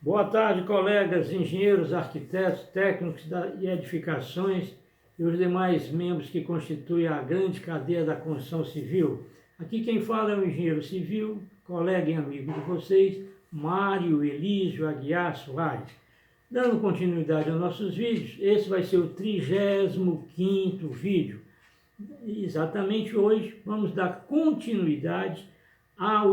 Boa tarde, colegas, engenheiros, arquitetos, técnicos e edificações e os demais membros que constituem a grande cadeia da construção civil. Aqui quem fala é o engenheiro civil, colega e amigo de vocês, Mário Elísio Aguiar Soares. Dando continuidade aos nossos vídeos, esse vai ser o 35º vídeo. E exatamente hoje vamos dar continuidade ao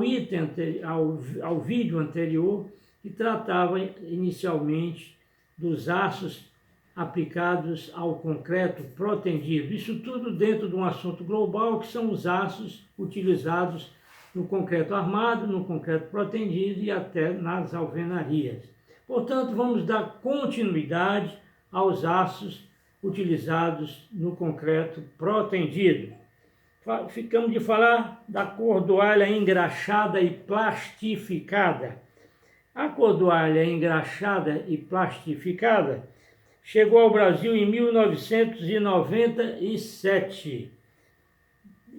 vídeo anterior, que tratava inicialmente dos aços aplicados ao concreto protendido. Isso tudo dentro de um assunto global, que são os aços utilizados no concreto armado, no concreto protendido e até nas alvenarias. Portanto, vamos dar continuidade aos aços utilizados no concreto protendido. Ficamos de falar da cordoalha engraxada e plastificada. A cordoalha engraxada e plastificada chegou ao Brasil em 1997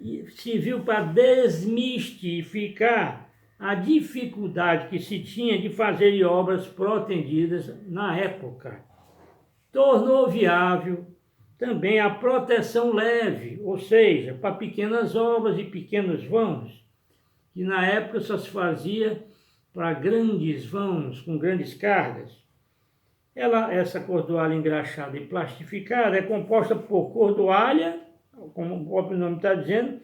e serviu para desmistificar a dificuldade que se tinha de fazer obras protendidas na época. Tornou viável também a proteção leve, ou seja, para pequenas obras e pequenos vãos, que na época só se fazia para grandes vãos, com grandes cargas. Essa cordoalha engraxada e plastificada é composta por cordoalha, como o próprio nome está dizendo,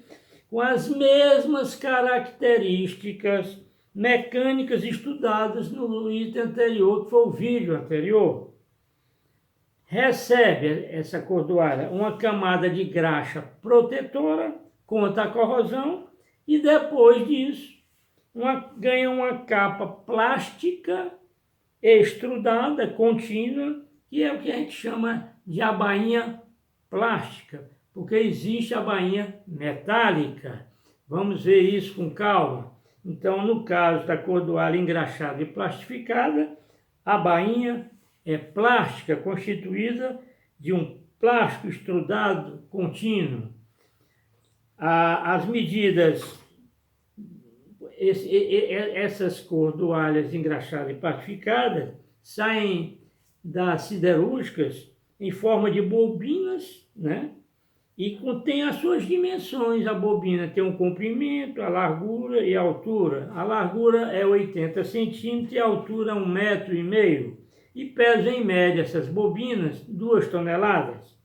com as mesmas características mecânicas estudadas no item anterior, que foi o vídeo anterior. Recebe essa cordoalha uma camada de graxa protetora contra a corrosão e depois disso ganha uma capa plástica extrudada, contínua, que é o que a gente chama de abainha plástica, porque existe a bainha metálica. Vamos ver isso com calma. Então, no caso da cordoalha engraxada e plastificada, a bainha é plástica, constituída de um plástico extrudado contínuo. As medidas, essas cordoalhas engraxadas e plastificadas saem das siderúrgicas em forma de bobinas, né? E contém as suas dimensões. A bobina tem um comprimento, a largura e a altura. A largura é 80 centímetros e a altura 1,5 m. E pesam em média essas bobinas 2 toneladas.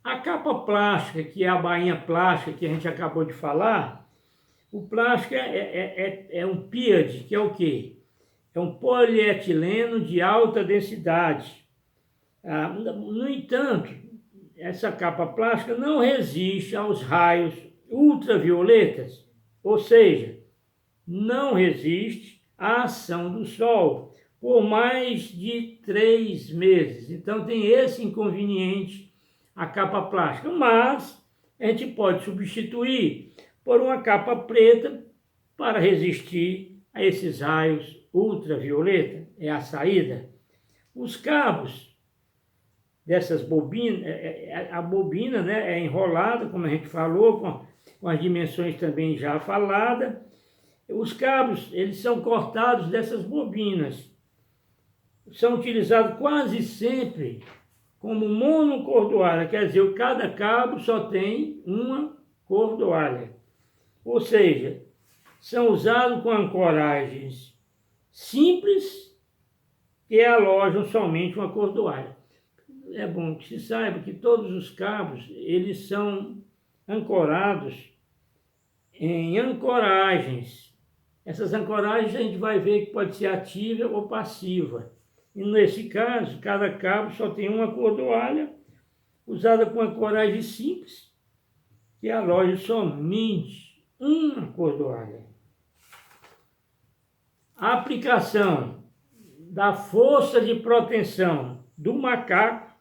A capa plástica, que é a bainha plástica que a gente acabou de falar, o plástico é um PIAD, que é o quê? É um polietileno de alta densidade. No entanto, essa capa plástica não resiste aos raios ultravioletas, ou seja, não resiste à ação do sol por mais de 3 meses. Então tem esse inconveniente a capa plástica, mas a gente pode substituir por uma capa preta para resistir a esses raios ultravioleta, é a saída. Os cabos dessas bobinas, a bobina, né, é enrolada, como a gente falou, com as dimensões também já faladas. Os cabos, eles são cortados dessas bobinas. São utilizados quase sempre como monocordoalha, quer dizer, cada cabo só tem uma cordoalha. Ou seja, são usados com ancoragens simples que alojam somente uma cordoalha. É bom que se saiba que todos os cabos, eles são ancorados em ancoragens. Essas ancoragens a gente vai ver que pode ser ativa ou passiva. E nesse caso, cada cabo só tem uma cordoalha, usada com ancoragem simples, que aloja somente uma cordoalha. A aplicação da força de proteção do macaco,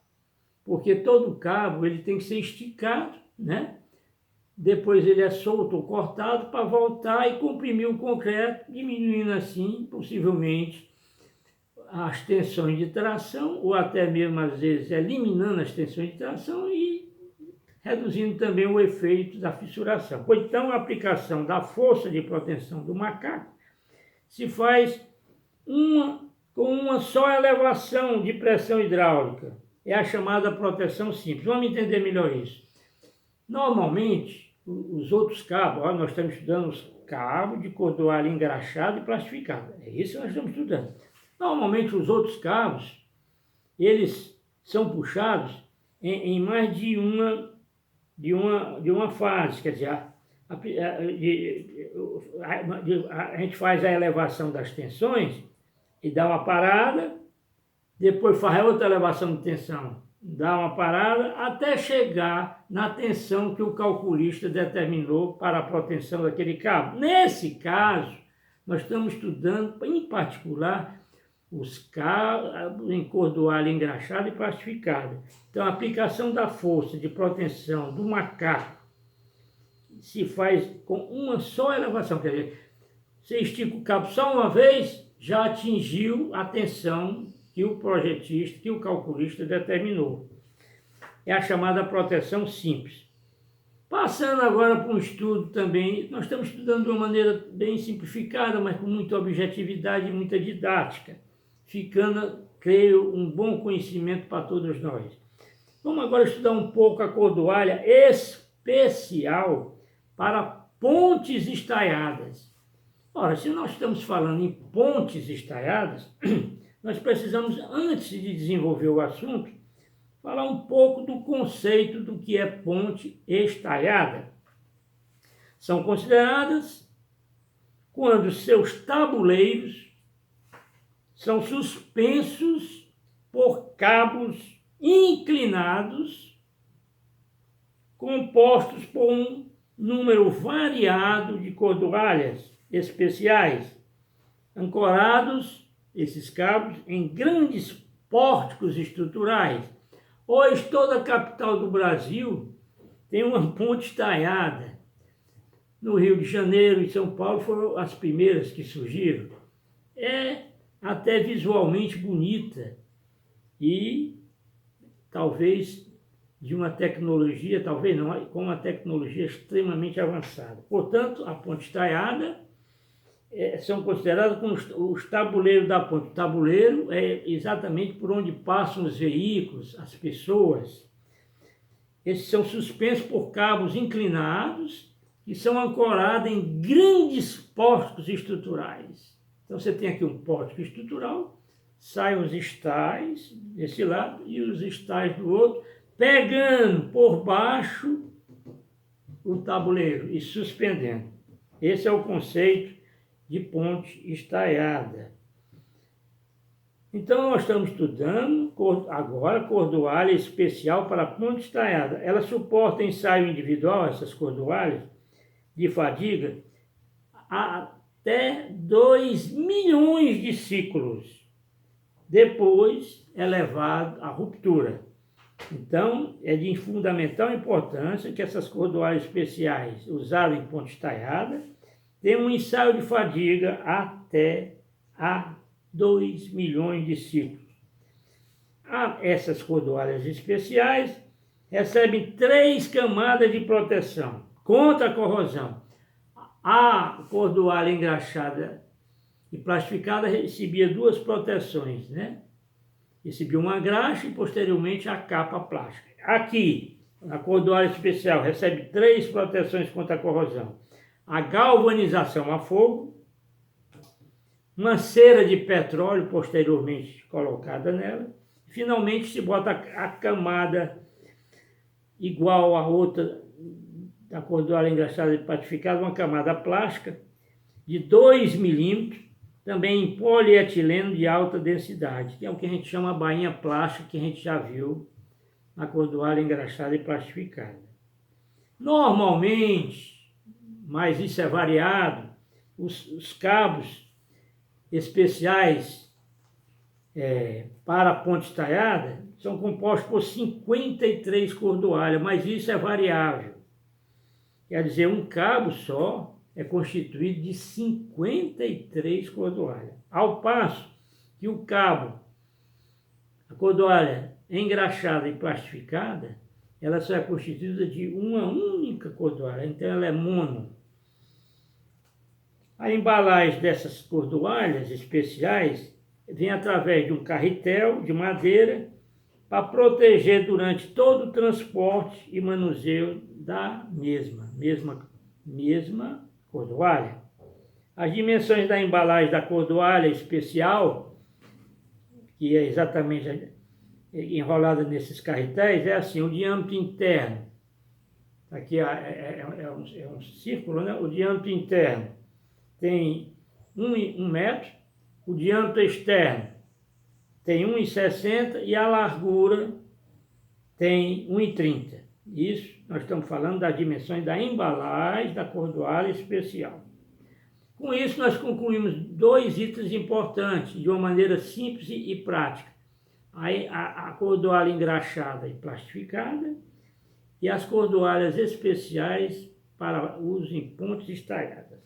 porque todo cabo ele tem que ser esticado, né? Depois ele é solto ou cortado para voltar e comprimir o concreto, diminuindo assim, possivelmente, as tensões de tração, ou até mesmo, às vezes, eliminando as tensões de tração e reduzindo também o efeito da fissuração. Então, a aplicação da força de proteção do macaco se faz uma com uma só elevação de pressão hidráulica. É a chamada proteção simples. Vamos entender melhor isso. Normalmente, os outros cabos, nós estamos estudando os cabos de cordoalho engraxado e plastificado. É isso que nós estamos estudando. Normalmente, os outros cabos, eles são puxados em mais de uma fase. Quer dizer, a gente faz a elevação das tensões e dá uma parada, depois faz outra elevação de tensão, dá uma parada, até chegar na tensão que o calculista determinou para a proteção daquele cabo. Nesse caso, nós estamos estudando, em particular, os cabos em cordoalho engraxado e plastificado. Então, a aplicação da força de proteção do macaco se faz com uma só elevação. Quer dizer, você estica o cabo só uma vez, já atingiu a tensão que o projetista, que o calculista determinou. É a chamada proteção simples. Passando agora para um estudo também, nós estamos estudando de uma maneira bem simplificada, mas com muita objetividade e muita didática, ficando, creio, um bom conhecimento para todos nós. Vamos agora estudar um pouco a cordoalha especial para pontes estaiadas. Ora, se nós estamos falando em pontes estaiadas, nós precisamos, antes de desenvolver o assunto, falar um pouco do conceito do que é ponte estaiada. São consideradas quando seus tabuleiros são suspensos por cabos inclinados, compostos por um número variado de cordoalhas especiais, ancorados, esses cabos, em grandes pórticos estruturais. Hoje, toda a capital do Brasil tem uma ponte estaiada. No Rio de Janeiro e São Paulo foram as primeiras que surgiram. É até visualmente bonita e talvez de uma tecnologia, talvez não, com uma tecnologia extremamente avançada. Portanto, a ponte estaiada são considerados como os tabuleiros da ponte. O tabuleiro é exatamente por onde passam os veículos, as pessoas. Esses são suspensos por cabos inclinados que são ancorados em grandes pórticos estruturais. Então você tem aqui um pórtico estrutural, saem os estais desse lado e os estais do outro, pegando por baixo o tabuleiro e suspendendo. Esse é o conceito de ponte estaiada. Então, nós estamos estudando agora cordoalha especial para ponte estaiada. Ela suporta ensaio individual, essas cordoalhas, de fadiga, até 2 milhões de ciclos. Depois é levado à ruptura. Então, é de fundamental importância que essas cordoalhas especiais usadas em ponte estaiada tenham um ensaio de fadiga até a 2 milhões de ciclos. Essas cordoalhas especiais recebem 3 camadas de proteção contra a corrosão. A cordoalha engraxada e plastificada recebia 2 proteções, né? Recebia uma graxa e posteriormente a capa plástica. Aqui, a cordoalha especial recebe 3 proteções contra a corrosão. A galvanização a fogo, uma cera de petróleo posteriormente colocada nela, finalmente se bota a camada igual a outra da cordoalha engraxada e plastificada, uma camada plástica de 2 milímetros, também em polietileno de alta densidade, que é o que a gente chama bainha plástica, que a gente já viu na cordoalha engraxada e plastificada. Normalmente, mas isso é variado, os cabos especiais para a ponte estaiada são compostos por 53 cordoalhas, mas isso é variável. Quer dizer, um cabo só é constituído de 53 cordoalhas. Ao passo que o cabo, a cordoalha engraxada e plastificada, ela só é constituída de uma única cordoalha, então ela é mono. A embalagem dessas cordoalhas especiais vem através de um carretel de madeira para proteger durante todo o transporte e manuseio da mesma cordoalha. As dimensões da embalagem da cordoalha especial, que é exatamente enrolada nesses carretéis, é assim: o diâmetro interno, aqui é um círculo, né? O diâmetro interno tem 1 metro, o diâmetro externo tem 1,60 e a largura tem 1,30. Isso, nós estamos falando das dimensões da embalagem da cordoalha especial. Com isso, nós concluímos 2 itens importantes, de uma maneira simples e prática. A cordoalha engraxada e plastificada e as cordoalhas especiais para uso em pontes estaiadas.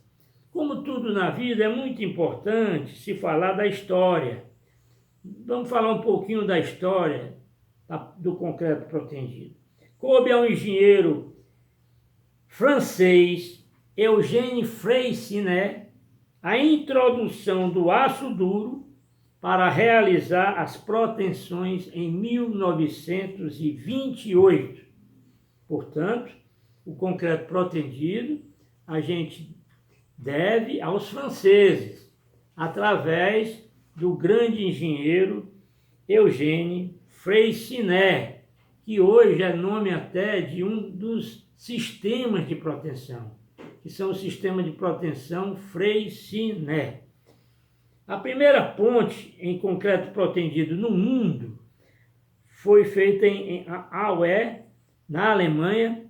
Como tudo na vida, é muito importante se falar da história. Vamos falar um pouquinho da história do concreto protendido. Coube a um engenheiro francês, Eugène Freycinet, a introdução do aço duro para realizar as proteções em 1928. Portanto, o concreto protendido a gente deve aos franceses, através do grande engenheiro Eugène Freycinet, que hoje é nome até de um dos sistemas de proteção, que são o sistema de proteção Freycinet. A primeira ponte em concreto protendido no mundo foi feita em Aue, na Alemanha,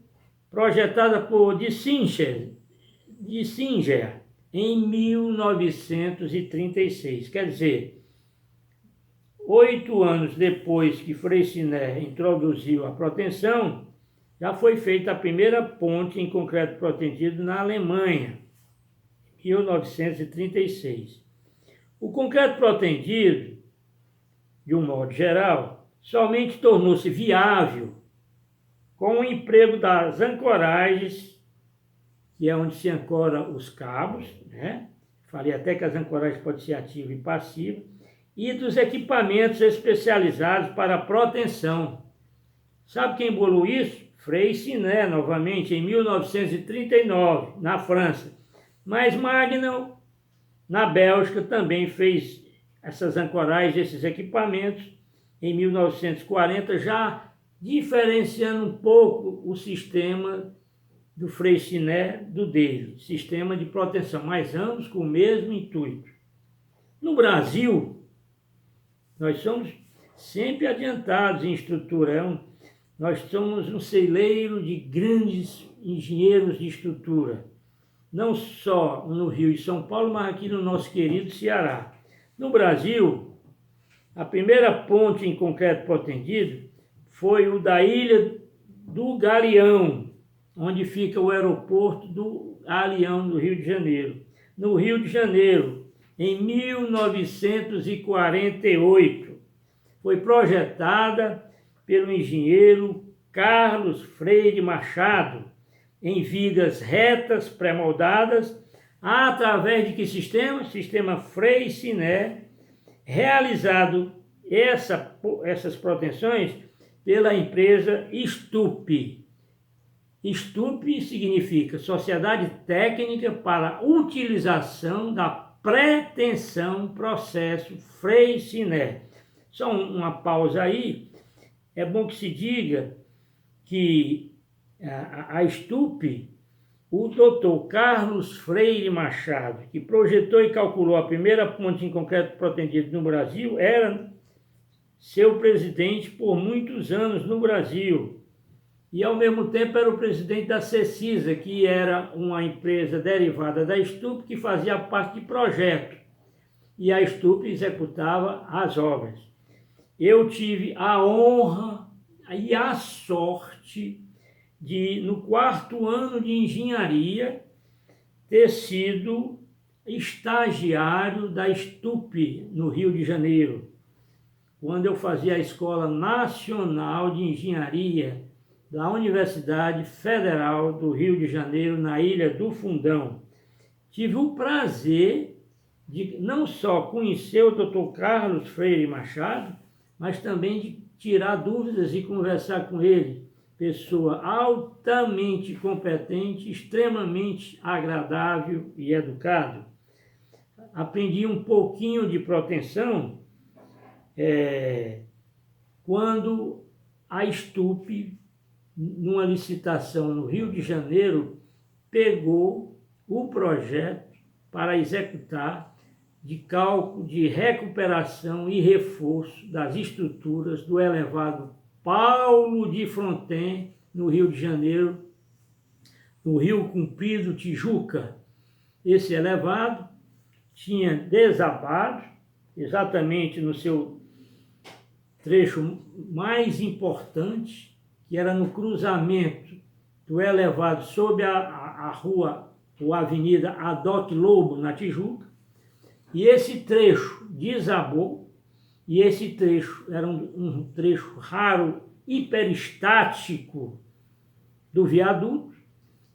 projetada por de Singer em 1936. Quer dizer, 8 anos depois que Freycinet introduziu a proteção, já foi feita a primeira ponte em concreto protendido na Alemanha, em 1936. O concreto protendido, de um modo geral, somente tornou-se viável com o emprego das ancoragens, que é onde se ancora os cabos, né? Falei até que as ancoragens podem ser ativa e passiva, e dos equipamentos especializados para proteção. Sabe quem bolou isso? Freycinet, novamente, em 1939, na França. Mas Magnell, na Bélgica, também fez essas ancoragens, esses equipamentos, em 1940, já diferenciando um pouco o sistema do Freycinet do dele, sistema de proteção, mas ambos com o mesmo intuito. No Brasil, nós somos sempre adiantados em estrutura, nós somos um celeiro de grandes engenheiros de estrutura, não só no Rio e São Paulo, mas aqui no nosso querido Ceará. No Brasil, a primeira ponte em concreto protendido foi o da Ilha do Galeão, onde fica o aeroporto do Galeão, do Rio de Janeiro. No Rio de Janeiro, em 1948, foi projetada pelo engenheiro Carlos Freire Machado, em vigas retas pré-moldadas, através de que sistema? Sistema Freycinet, realizado essas proteções pela empresa Stup. Stup significa Sociedade Técnica para Utilização da Pretensão Processo Freycinet. Só uma pausa aí, é bom que se diga que a Stup, o doutor Carlos Freire Machado, que projetou e calculou a primeira ponte em concreto protendido no Brasil, era seu presidente por muitos anos no Brasil. E, ao mesmo tempo, era o presidente da Cecisa, que era uma empresa derivada da Stup, que fazia parte de projeto. E a Stup executava as obras. Eu tive a honra e a sorte de, no 4º ano de engenharia, ter sido estagiário da Stup, no Rio de Janeiro, quando eu fazia a Escola Nacional de Engenharia da Universidade Federal do Rio de Janeiro, na Ilha do Fundão. Tive o prazer de não só conhecer o Dr. Carlos Freire Machado, mas também de tirar dúvidas e conversar com ele. Pessoa altamente competente, extremamente agradável e educado. Aprendi um pouquinho de proteção quando a Estupe, numa licitação no Rio de Janeiro, pegou o projeto para executar de cálculo de recuperação e reforço das estruturas do elevado Paulo de Fronten, no Rio de Janeiro, no Rio Comprido Tijuca. Esse elevado tinha desabado, exatamente no seu trecho mais importante, que era no cruzamento do elevado sob a rua, ou avenida Adoc Lobo, na Tijuca, e esse trecho desabou, e esse trecho era um trecho raro, hiperestático do viaduto,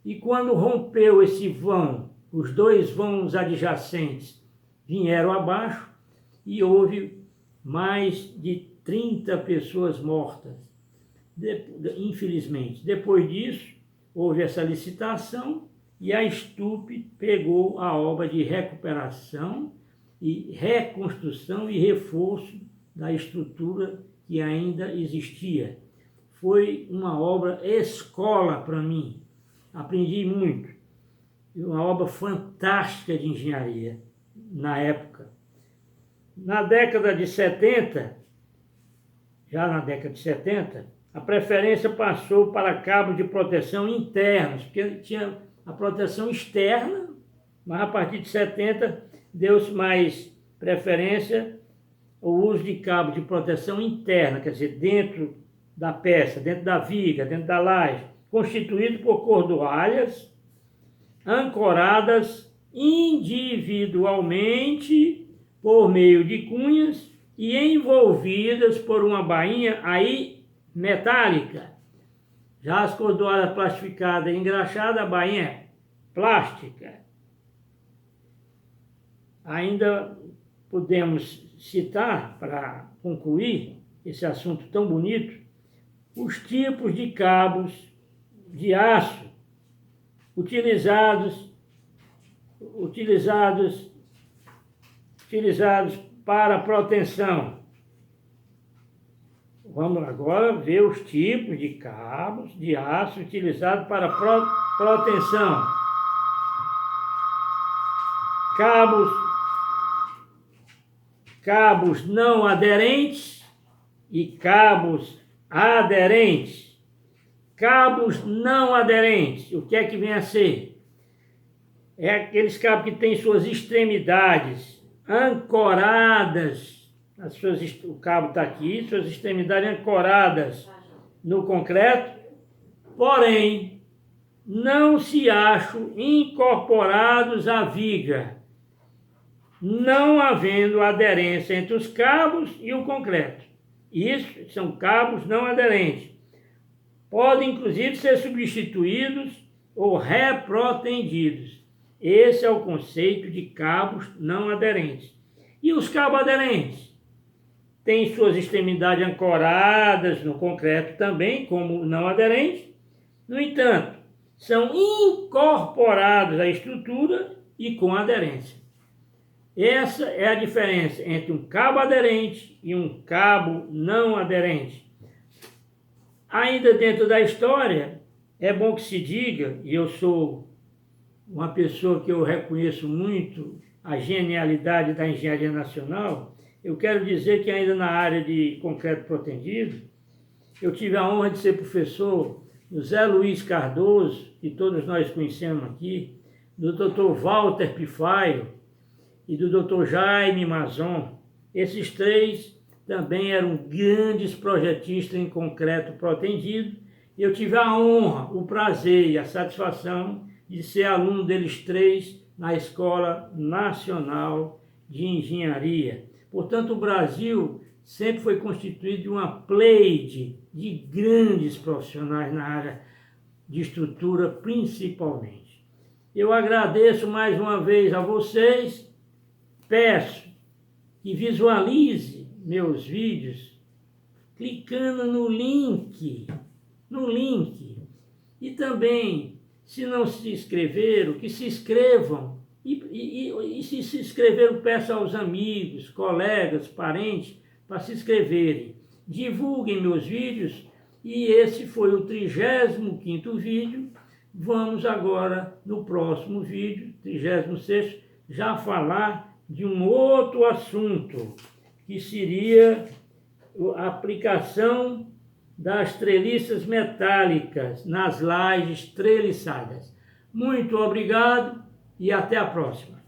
e quando rompeu esse vão, os dois vãos adjacentes vieram abaixo e houve mais de 30 pessoas mortas, infelizmente. Depois disso, houve essa licitação e a Estupe pegou a obra de recuperação e reconstrução e reforço da estrutura que ainda existia. Foi uma obra escola para mim. Aprendi muito. Uma obra fantástica de engenharia na época. Na década de 70, já na década de 70, a preferência passou para cabos de proteção internos, porque tinha a proteção externa, mas a partir de 70 deu-se mais preferência ao uso de cabo de proteção interna, quer dizer, dentro da peça, dentro da viga, dentro da laje, constituído por cordoalhas ancoradas individualmente por meio de cunhas e envolvidas por uma bainha aí metálica. Já as cordoalhas plastificadas e engraxadas, a bainha é plástica. Ainda podemos citar, para concluir esse assunto tão bonito, os tipos de cabos de aço utilizados para proteção. Vamos agora ver os tipos de cabos de aço utilizados para proteção. Cabos não aderentes e cabos aderentes. Cabos não aderentes, o que é que vem a ser? É aqueles cabos que têm suas extremidades ancoradas, o cabo está aqui, suas extremidades ancoradas no concreto, porém não se acham incorporados à viga, não havendo aderência entre os cabos e o concreto. Isso são cabos não aderentes. Podem, inclusive, ser substituídos ou reprotendidos. Esse é o conceito de cabos não aderentes. E os cabos aderentes? Têm suas extremidades ancoradas no concreto também, como não aderentes. No entanto, são incorporados à estrutura e com aderência. Essa é a diferença entre um cabo aderente e um cabo não aderente. Ainda dentro da história, é bom que se diga, e eu sou uma pessoa que eu reconheço muito a genialidade da engenharia nacional, eu quero dizer que ainda na área de concreto protendido, eu tive a honra de ser professor do Zé Luiz Cardoso, que todos nós conhecemos aqui, do Dr. Walter Pifaio e do Dr. Jaime Mazon. Esses três também eram grandes projetistas em concreto protendido. Eu tive a honra, o prazer e a satisfação de ser aluno deles três na Escola Nacional de Engenharia. Portanto, o Brasil sempre foi constituído de uma pleide de grandes profissionais na área de estrutura, principalmente. Eu agradeço mais uma vez a vocês peço que visualize meus vídeos clicando no link. E também, se não se inscreveram, que se inscrevam. E se inscreveram, peço aos amigos, colegas, parentes, para se inscreverem. Divulguem meus vídeos. E esse foi o 35º vídeo. Vamos agora, no próximo vídeo, 36º, já falar de um outro assunto, que seria a aplicação das treliças metálicas nas lajes treliçadas. Muito obrigado e até a próxima.